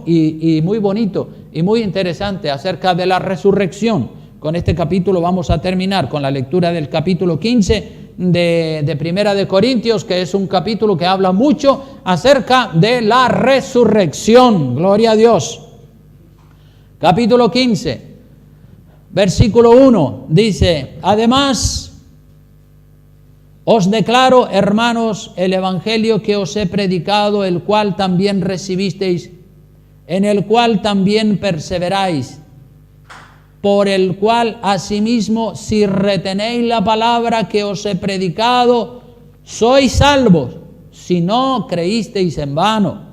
y muy bonito y muy interesante acerca de la resurrección. Con este capítulo vamos a terminar con la lectura del capítulo 15 de Primera de Corintios, que es un capítulo que habla mucho acerca de la resurrección. Gloria a Dios. Capítulo 15, versículo 1, dice: además, os declaro, hermanos, el evangelio que os he predicado, el cual también recibisteis, en el cual también perseveráis, por el cual asimismo, si retenéis la palabra que os he predicado, sois salvos, si no creísteis en vano.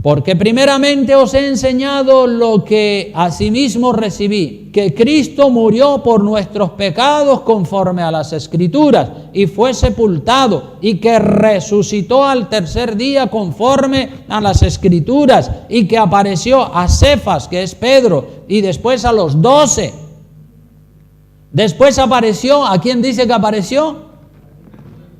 Porque primeramente os he enseñado lo que asimismo recibí, que Cristo murió por nuestros pecados conforme a las Escrituras, y fue sepultado, y que resucitó al tercer día conforme a las Escrituras, y que apareció a Cefas, que es Pedro, y después a los 12. Después apareció, ¿a quién dice que apareció?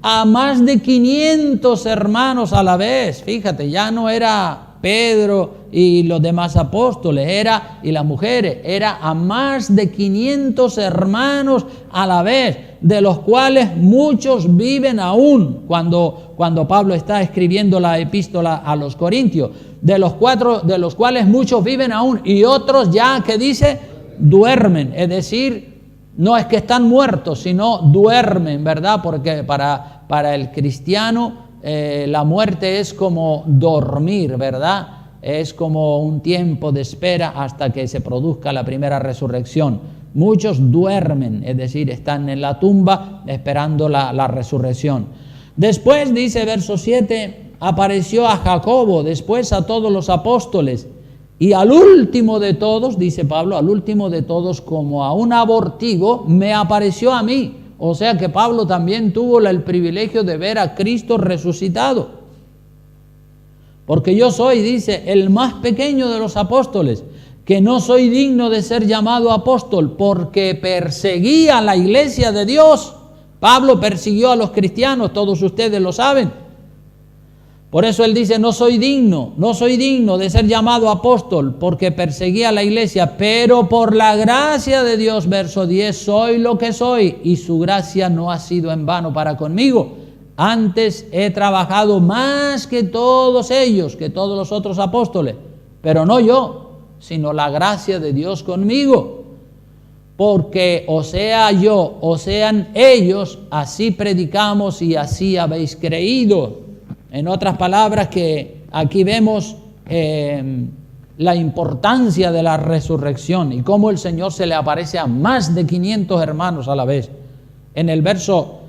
A más de 500 hermanos a la vez. Fíjate, ya no era Pedro y los demás apóstoles, y las mujeres, era a más de 500 hermanos a la vez, de los cuales muchos viven aún, cuando Pablo está escribiendo la epístola a los Corintios, de los cuales muchos viven aún, y otros ya, que dice, duermen, es decir, no es que están muertos, sino duermen, ¿verdad? Porque para el cristiano la muerte es como dormir, ¿verdad? Es como un tiempo de espera hasta que se produzca la primera resurrección. Muchos duermen, es decir, están en la tumba esperando la resurrección. Después, dice verso 7, apareció a Jacobo, después a todos los apóstoles, y al último de todos, dice Pablo, al último de todos, como a un abortivo, me apareció a mí. O sea que Pablo también tuvo el privilegio de ver a Cristo resucitado. Porque yo soy, dice, el más pequeño de los apóstoles, que no soy digno de ser llamado apóstol, porque perseguía la iglesia de Dios. Pablo persiguió a los cristianos, todos ustedes lo saben. Por eso él dice, no soy digno de ser llamado apóstol, porque perseguía a la iglesia, pero por la gracia de Dios, verso 10, soy lo que soy, y su gracia no ha sido en vano para conmigo. Antes he trabajado más que todos ellos, que todos los otros apóstoles, pero no yo, sino la gracia de Dios conmigo. Porque o sea yo, o sean ellos, así predicamos y así habéis creído. En otras palabras, que aquí vemos la importancia de la resurrección y cómo el Señor se le aparece a más de 500 hermanos a la vez. En el verso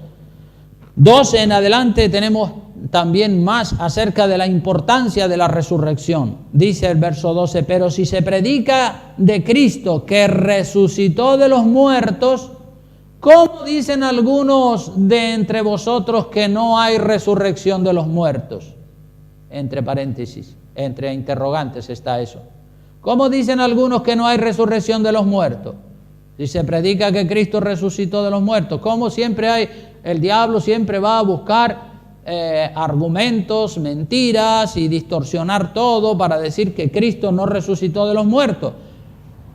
12 en adelante tenemos también más acerca de la importancia de la resurrección. Dice el verso 12, pero si se predica de Cristo que resucitó de los muertos, ¿cómo dicen algunos de entre vosotros que no hay resurrección de los muertos? Entre paréntesis, entre interrogantes está eso. ¿Cómo dicen algunos que no hay resurrección de los muertos? Si se predica que Cristo resucitó de los muertos, ¿cómo siempre hay? El diablo siempre va a buscar argumentos, mentiras y distorsionar todo para decir que Cristo no resucitó de los muertos.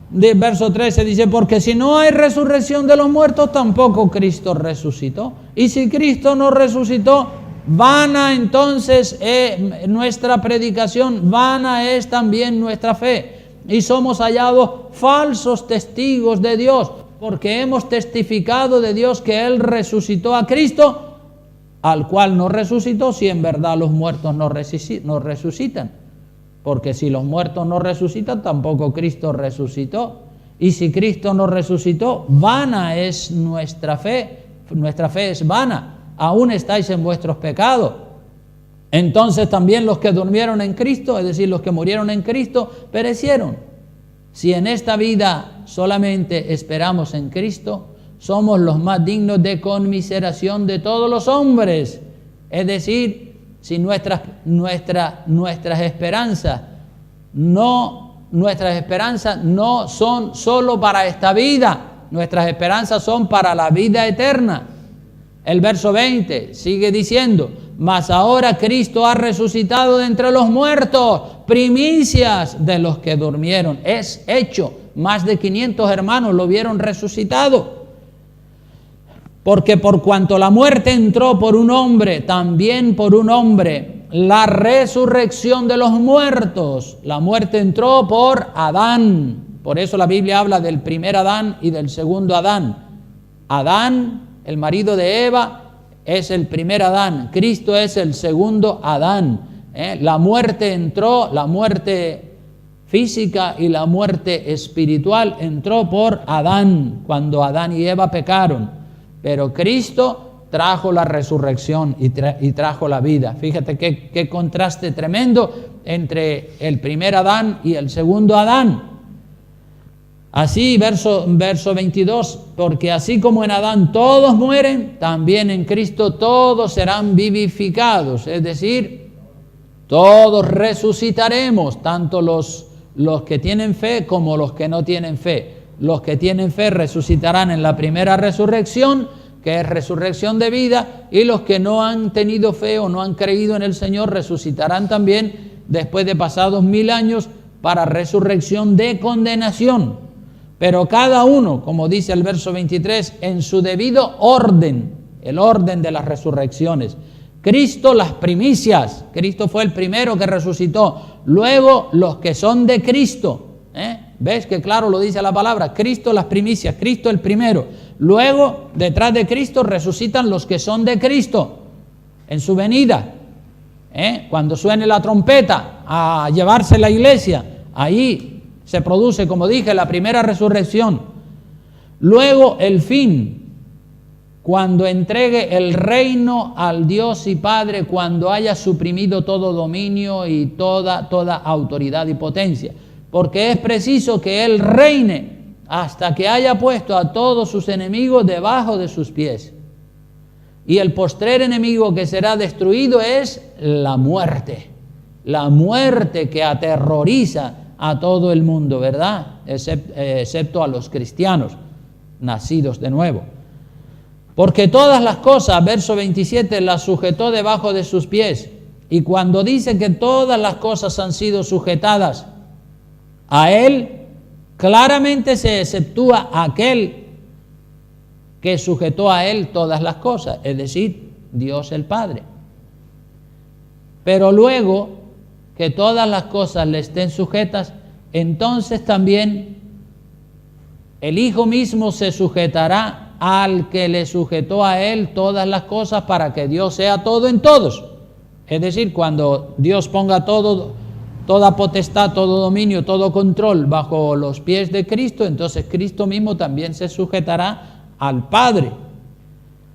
De verso 13 dice, porque si no hay resurrección de los muertos, tampoco Cristo resucitó. Y si Cristo no resucitó, vana entonces nuestra predicación, vana es también nuestra fe. Y somos hallados falsos testigos de Dios, porque hemos testificado de Dios que Él resucitó a Cristo, al cual no resucitó, si en verdad los muertos no resucitan. Porque si los muertos no resucitan, tampoco Cristo resucitó. Y si Cristo no resucitó, vana es nuestra fe es vana, aún estáis en vuestros pecados. Entonces también los que durmieron en Cristo, es decir, los que murieron en Cristo, perecieron. Si en esta vida solamente esperamos en Cristo, somos los más dignos de conmiseración de todos los hombres. Es decir, si nuestras esperanzas no son solo para esta vida, nuestras esperanzas son para la vida eterna. El verso 20 sigue diciendo, mas ahora Cristo ha resucitado de entre los muertos, primicias de los que durmieron. Es hecho, más de 500 hermanos lo vieron resucitado. Porque por cuanto la muerte entró por un hombre, también por un hombre, la resurrección de los muertos. La muerte entró por Adán. Por eso la Biblia habla del primer Adán y del segundo Adán. Adán, el marido de Eva, es el primer Adán. Cristo es el segundo Adán. La muerte entró, la muerte física y la muerte espiritual entró por Adán, cuando Adán y Eva pecaron. Pero Cristo trajo la resurrección y trajo la vida. Fíjate qué contraste tremendo entre el primer Adán y el segundo Adán. Así, verso 22, porque así como en Adán todos mueren, también en Cristo todos serán vivificados. Es decir, todos resucitaremos, tanto los que tienen fe como los que no tienen fe. Los que tienen fe resucitarán en la primera resurrección, que es resurrección de vida, y los que no han tenido fe o no han creído en el Señor resucitarán también después de pasados 1000 años para resurrección de condenación. Pero cada uno, como dice el verso 23, en su debido orden, el orden de las resurrecciones. Cristo las primicias, Cristo fue el primero que resucitó, luego los que son de Cristo, ¿ves que claro lo dice la palabra? Cristo las primicias, Cristo el primero, luego detrás de Cristo resucitan los que son de Cristo en su venida, cuando suene la trompeta a llevarse la iglesia, ahí se produce, como dije, la primera resurrección. Luego el fin, cuando entregue el reino al Dios y Padre, cuando haya suprimido todo dominio y toda autoridad y potencia. Porque es preciso que Él reine hasta que haya puesto a todos sus enemigos debajo de sus pies. Y el postrer enemigo que será destruido es la muerte que aterroriza a todo el mundo, ¿verdad? Excepto a los cristianos nacidos de nuevo. Porque todas las cosas, verso 27, las sujetó debajo de sus pies. Y cuando dice que todas las cosas han sido sujetadas a Él, claramente se exceptúa aquel que sujetó a Él todas las cosas, es decir, Dios el Padre. Pero luego que todas las cosas le estén sujetas, entonces también el Hijo mismo se sujetará al que le sujetó a Él todas las cosas para que Dios sea todo en todos. Es decir, cuando Dios ponga toda potestad, todo dominio, todo control bajo los pies de Cristo, entonces Cristo mismo también se sujetará al Padre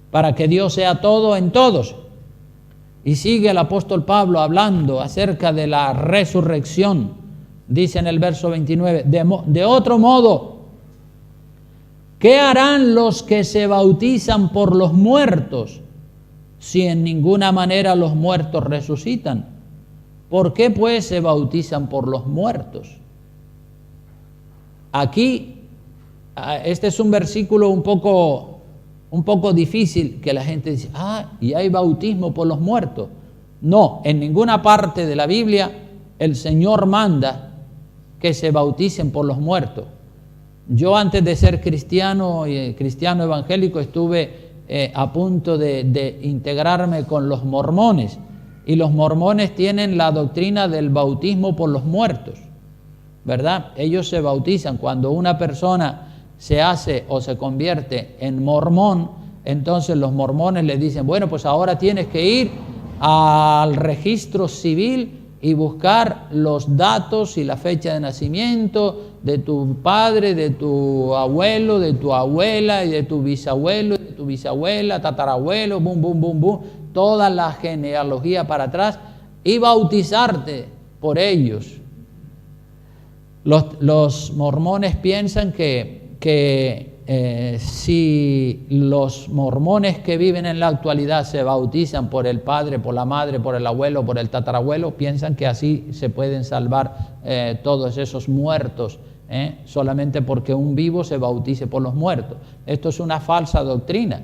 para que Dios sea todo en todos. Y sigue el apóstol Pablo hablando acerca de la resurrección. Dice en el verso 29, de otro modo, ¿qué harán los que se bautizan por los muertos si en ninguna manera los muertos resucitan? ¿Por qué pues se bautizan por los muertos? Aquí, este es un versículo un poco difícil, que la gente dice, ¿y hay bautismo por los muertos? No, en ninguna parte de la Biblia el Señor manda que se bauticen por los muertos. Yo antes de ser cristiano y cristiano evangélico estuve a punto de integrarme con los mormones, y los mormones tienen la doctrina del bautismo por los muertos, ¿verdad? Ellos se bautizan cuando una persona se hace o se convierte en mormón, entonces los mormones le dicen, bueno, pues ahora tienes que ir al registro civil y buscar los datos y la fecha de nacimiento de tu padre, de tu abuelo, de tu abuela y de tu bisabuelo, de tu bisabuela, tatarabuelo, bum, bum, bum, bum, toda la genealogía para atrás y bautizarte por ellos. Los mormones piensan que si los mormones que viven en la actualidad se bautizan por el padre, por la madre, por el abuelo, por el tatarabuelo, piensan que así se pueden salvar todos esos muertos, solamente porque un vivo se bautice por los muertos. Esto es una falsa doctrina,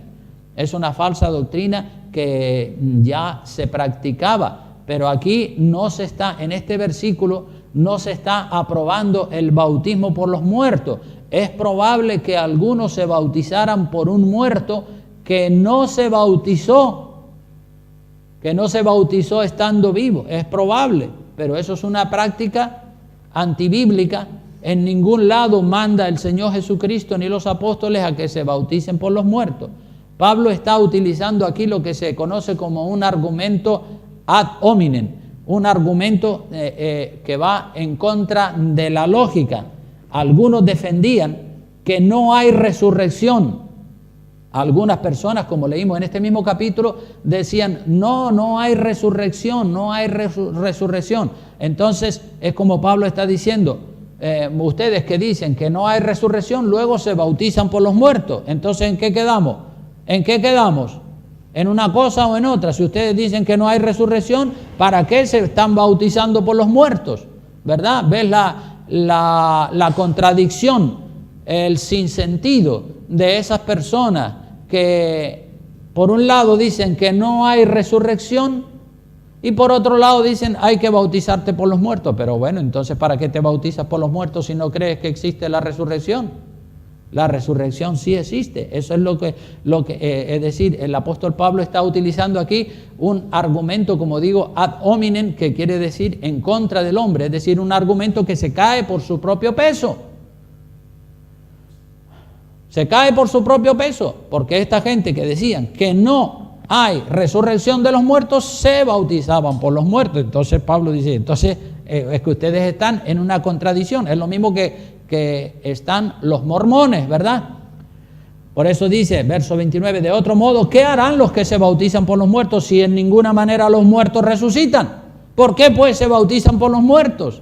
es una falsa doctrina que ya se practicaba, pero aquí no se está, en este versículo no se está aprobando el bautismo por los muertos. Es probable que algunos se bautizaran por un muerto que no se bautizó estando vivo. Es probable, pero eso es una práctica antibíblica. En ningún lado manda el Señor Jesucristo ni los apóstoles a que se bauticen por los muertos. Pablo está utilizando aquí lo que se conoce como un argumento ad hominem, un argumento que va en contra de la lógica. Algunos defendían que no hay resurrección. Algunas personas, como leímos en este mismo capítulo, decían, no hay resurrección, no hay resurrección. Entonces, es como Pablo está diciendo, ustedes que dicen que no hay resurrección, luego se bautizan por los muertos. Entonces, ¿en qué quedamos? ¿En qué quedamos? ¿En una cosa o en otra? Si ustedes dicen que no hay resurrección, ¿para qué se están bautizando por los muertos? ¿Verdad? ¿Ves la contradicción, el sinsentido de esas personas que por un lado dicen que no hay resurrección y por otro lado dicen hay que bautizarte por los muertos? Pero bueno, entonces ¿para qué te bautizas por los muertos si no crees que existe la resurrección? La resurrección sí existe. Eso es lo que es decir, el apóstol Pablo está utilizando aquí un argumento, como digo, ad hominem, que quiere decir en contra del hombre, es decir, un argumento que se cae por su propio peso. Se cae por su propio peso, porque esta gente que decían que no hay resurrección de los muertos, se bautizaban por los muertos. Entonces Pablo dice, entonces es que ustedes están en una contradicción. Es lo mismo que están los mormones, ¿verdad? Por eso dice, verso 29, de otro modo, ¿qué harán los que se bautizan por los muertos si en ninguna manera los muertos resucitan? ¿Por qué pues se bautizan por los muertos?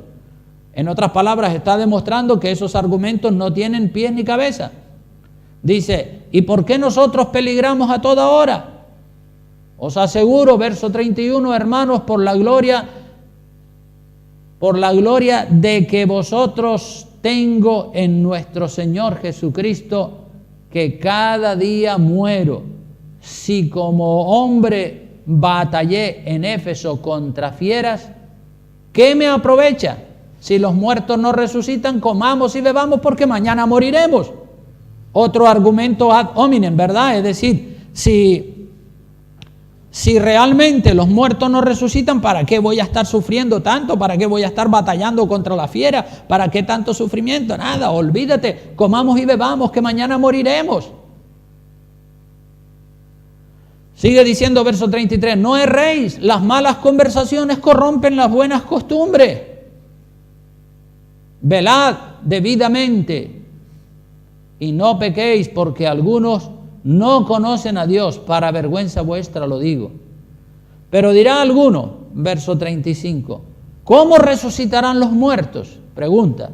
En otras palabras, está demostrando que esos argumentos no tienen pies ni cabeza. Dice, ¿y por qué nosotros peligramos a toda hora? Os aseguro, verso 31, hermanos, por la gloria de que vosotros tengo en nuestro Señor Jesucristo, que cada día muero. Si como hombre batallé en Éfeso contra fieras, ¿qué me aprovecha? Si los muertos no resucitan, comamos y bebamos porque mañana moriremos. Otro argumento ad hominem, ¿verdad? Es decir, si realmente los muertos no resucitan, ¿para qué voy a estar sufriendo tanto? ¿Para qué voy a estar batallando contra la fiera? ¿Para qué tanto sufrimiento? Nada, olvídate, comamos y bebamos que mañana moriremos. Sigue diciendo verso 33, no erréis, las malas conversaciones corrompen las buenas costumbres. Velad debidamente y no pequéis, porque algunos no conocen a Dios, para vergüenza vuestra lo digo. Pero dirá alguno, verso 35, ¿cómo resucitarán los muertos? Pregunta.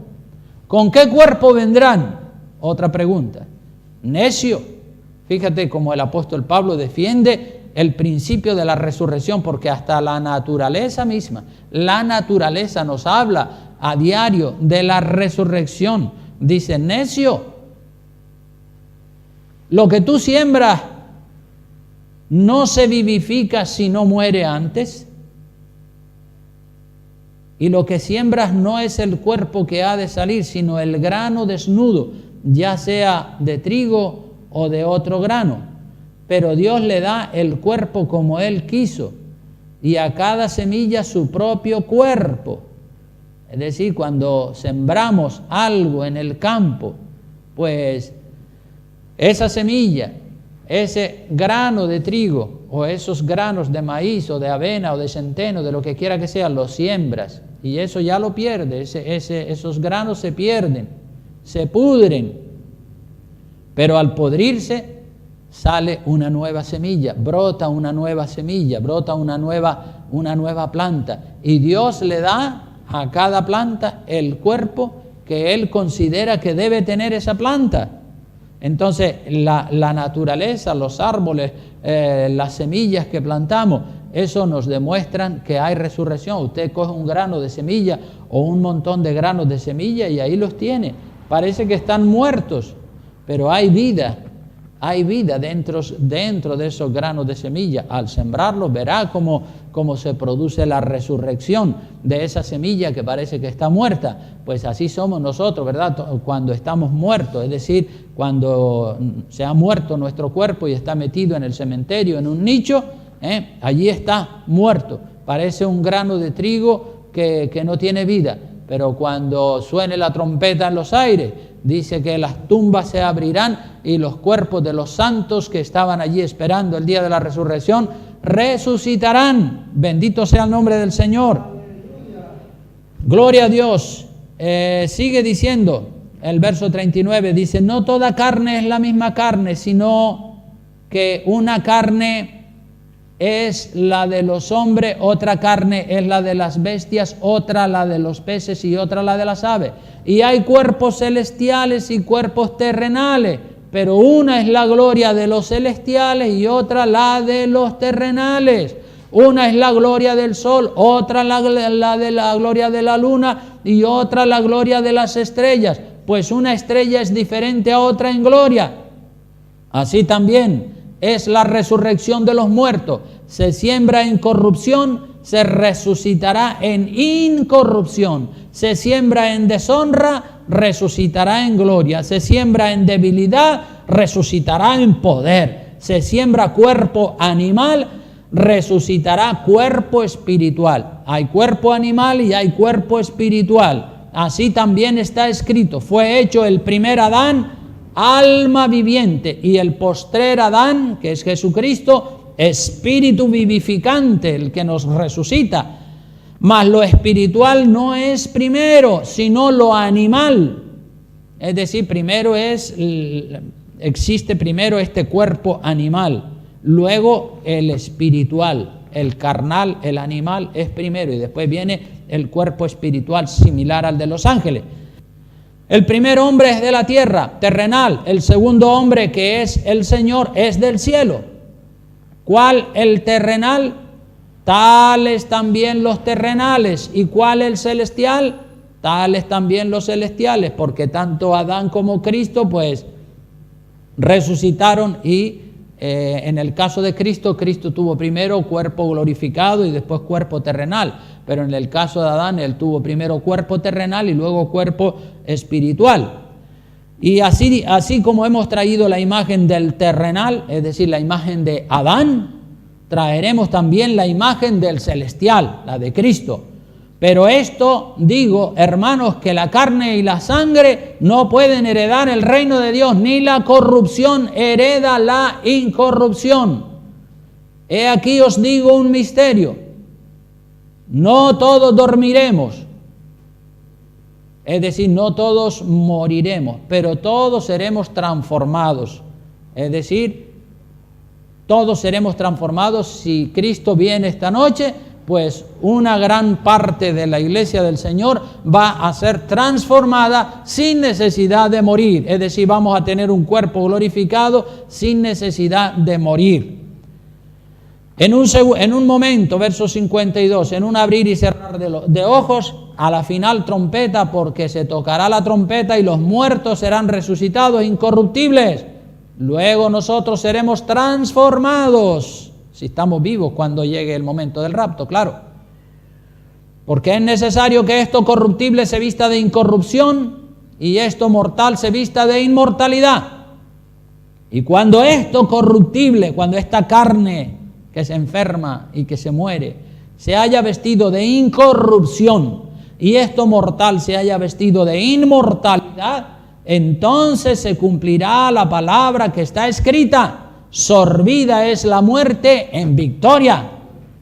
¿Con qué cuerpo vendrán? Otra pregunta. Necio. Fíjate cómo el apóstol Pablo defiende el principio de la resurrección, porque hasta la naturaleza misma, la naturaleza nos habla a diario de la resurrección. Dice, necio, lo que tú siembras no se vivifica si no muere antes. Y lo que siembras no es el cuerpo que ha de salir, sino el grano desnudo, ya sea de trigo o de otro grano. Pero Dios le da el cuerpo como Él quiso, y a cada semilla su propio cuerpo. Es decir, cuando sembramos algo en el campo, pues esa semilla, ese grano de trigo o esos granos de maíz o de avena o de centeno, de lo que quiera que sea, los siembras y eso ya lo pierdes, esos granos se pierden, se pudren, pero al podrirse sale una nueva semilla, brota una nueva semilla, brota una nueva planta, y Dios le da a cada planta el cuerpo que Él considera que debe tener esa planta. Entonces la naturaleza, los árboles, las semillas que plantamos, eso nos demuestran que hay resurrección. Usted coge un grano de semilla o un montón de granos de semilla y ahí los tiene. Parece que están muertos, pero hay vida hay vida dentro de esos granos de semilla. Al sembrarlos verá cómo se produce la resurrección de esa semilla que parece que está muerta. Pues así somos nosotros, ¿verdad? Cuando estamos muertos, es decir, cuando se ha muerto nuestro cuerpo y está metido en el cementerio, en un nicho, allí está muerto. Parece un grano de trigo que no tiene vida, pero cuando suene la trompeta en los aires, dice que las tumbas se abrirán y los cuerpos de los santos que estaban allí esperando el día de la resurrección resucitarán. Bendito sea el nombre del Señor. Gloria a Dios. Sigue diciendo el verso 39, dice: no toda carne es la misma carne, sino que una carne es la de los hombres, otra carne es la de las bestias, otra la de los peces y otra la de las aves. Y hay cuerpos celestiales y cuerpos terrenales, pero una es la gloria de los celestiales y otra la de los terrenales. Una es la gloria del sol, otra la de la gloria de la luna y otra la gloria de las estrellas, pues una estrella es diferente a otra en gloria. Así también es la resurrección de los muertos. Se siembra en corrupción, se resucitará en incorrupción. Se siembra en deshonra, resucitará en gloria. Se siembra en debilidad, resucitará en poder. Se siembra cuerpo animal, resucitará cuerpo espiritual. Hay cuerpo animal y hay cuerpo espiritual. Así también está escrito: fue hecho el primer Adán alma viviente, y el postrer Adán, que es Jesucristo, espíritu vivificante, el que nos resucita. Mas lo espiritual no es primero, sino lo animal. Es decir, existe primero este cuerpo animal, luego el espiritual, el carnal, el animal es primero, y después viene el cuerpo espiritual similar al de los ángeles. El primer hombre es de la tierra, terrenal. El segundo hombre, que es el Señor, es del cielo. ¿Cuál el terrenal? Tales también los terrenales. ¿Y cuál el celestial? Tales también los celestiales, porque tanto Adán como Cristo, pues, resucitaron y en el caso de Cristo, Cristo tuvo primero cuerpo glorificado y después cuerpo terrenal. Pero en el caso de Adán, él tuvo primero cuerpo terrenal y luego cuerpo espiritual. Y así como hemos traído la imagen del terrenal, es decir, la imagen de Adán, traeremos también la imagen del celestial, la de Cristo. Pero esto digo, hermanos, que la carne y la sangre no pueden heredar el reino de Dios, ni la corrupción hereda la incorrupción. He aquí os digo un misterio: no todos dormiremos, es decir, no todos moriremos, pero todos seremos transformados. Es decir, todos seremos transformados. Si Cristo viene esta noche, pues una gran parte de la iglesia del Señor va a ser transformada sin necesidad de morir. Es decir, vamos a tener un cuerpo glorificado sin necesidad de morir. En un momento, verso 52, en un abrir y cerrar de ojos, a la final trompeta, porque se tocará la trompeta y los muertos serán resucitados incorruptibles. Luego nosotros seremos transformados, si estamos vivos cuando llegue el momento del rapto, claro. Porque es necesario que esto corruptible se vista de incorrupción y esto mortal se vista de inmortalidad. Y cuando esto corruptible, cuando esta carne que se enferma y que se muere, se haya vestido de incorrupción y esto mortal se haya vestido de inmortalidad, entonces se cumplirá la palabra que está escrita: sorbida es la muerte en victoria.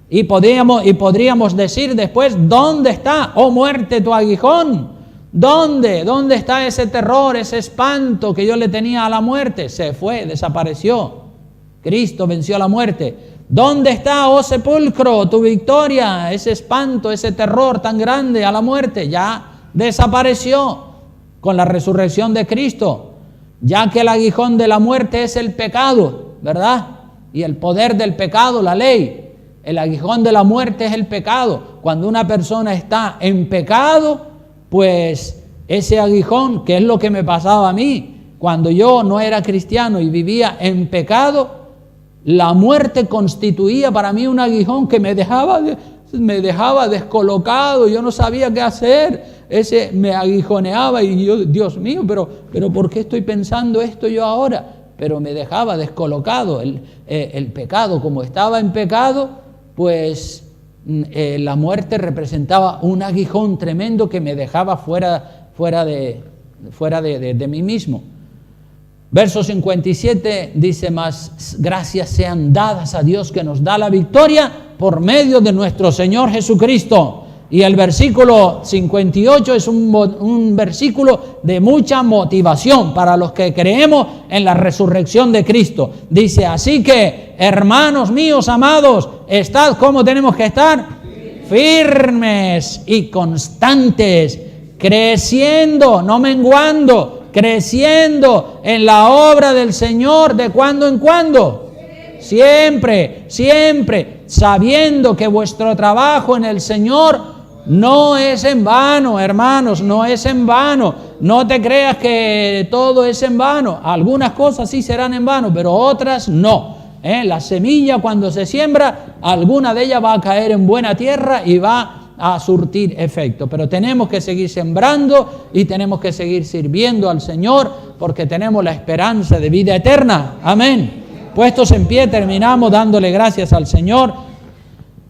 Y podríamos decir después: ¿dónde está, oh muerte, tu aguijón? ¿Dónde está ese terror, ese espanto que yo le tenía a la muerte? Se fue, desapareció. Cristo venció a la muerte. ¿Dónde está, oh sepulcro, tu victoria? Ese espanto, ese terror tan grande a la muerte ya desapareció con la resurrección de Cristo, ya que el aguijón de la muerte es el pecado, ¿verdad? Y el poder del pecado, la ley. El aguijón de la muerte es el pecado. Cuando una persona está en pecado, pues ese aguijón, que es lo que me pasaba a mí, cuando yo no era cristiano y vivía en pecado, la muerte constituía para mí un aguijón que me dejaba descolocado. Yo no sabía qué hacer. Ese me aguijoneaba y yo, Dios mío, pero ¿por qué estoy pensando esto yo ahora? Pero me dejaba descolocado. El pecado, como estaba en pecado, pues la muerte representaba un aguijón tremendo que me dejaba fuera de mí mismo. Verso 57 dice: mas gracias sean dadas a Dios que nos da la victoria por medio de nuestro Señor Jesucristo. Y el versículo 58 es un versículo de mucha motivación para los que creemos en la resurrección de Cristo. Dice: así que, hermanos míos amados, estad como tenemos que estar, firmes y constantes, creciendo, no menguando, creciendo en la obra del Señor. ¿De cuando en cuando? Siempre, siempre, sabiendo que vuestro trabajo en el Señor no es en vano, hermanos, no es en vano. No te creas que todo es en vano. Algunas cosas sí serán en vano, pero otras no. La semilla, cuando se siembra, alguna de ellas va a caer en buena tierra y va a surtir efecto. Pero tenemos que seguir sembrando y tenemos que seguir sirviendo al Señor, porque tenemos la esperanza de vida eterna. Amén. Puestos en pie, terminamos dándole gracias al Señor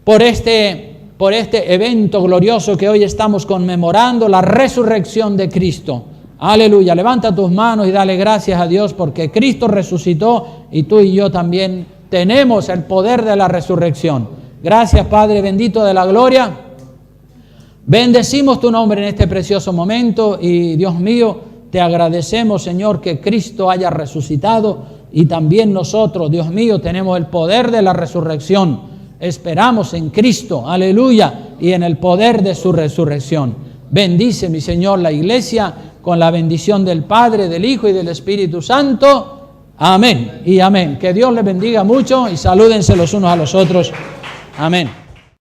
por este evento glorioso que hoy estamos conmemorando, la resurrección de Cristo. Aleluya. Levanta tus manos y dale gracias a Dios, porque Cristo resucitó y tú y yo también tenemos el poder de la resurrección. Gracias, Padre bendito de la gloria. Bendecimos tu nombre en este precioso momento y, Dios mío, te agradecemos, Señor, que Cristo haya resucitado y también nosotros, Dios mío, tenemos el poder de la resurrección. Esperamos en Cristo, aleluya, y en el poder de su resurrección. Bendice, mi Señor, la iglesia con la bendición del Padre, del Hijo y del Espíritu Santo. Amén y amén. Que Dios les bendiga mucho y salúdense los unos a los otros. Amén.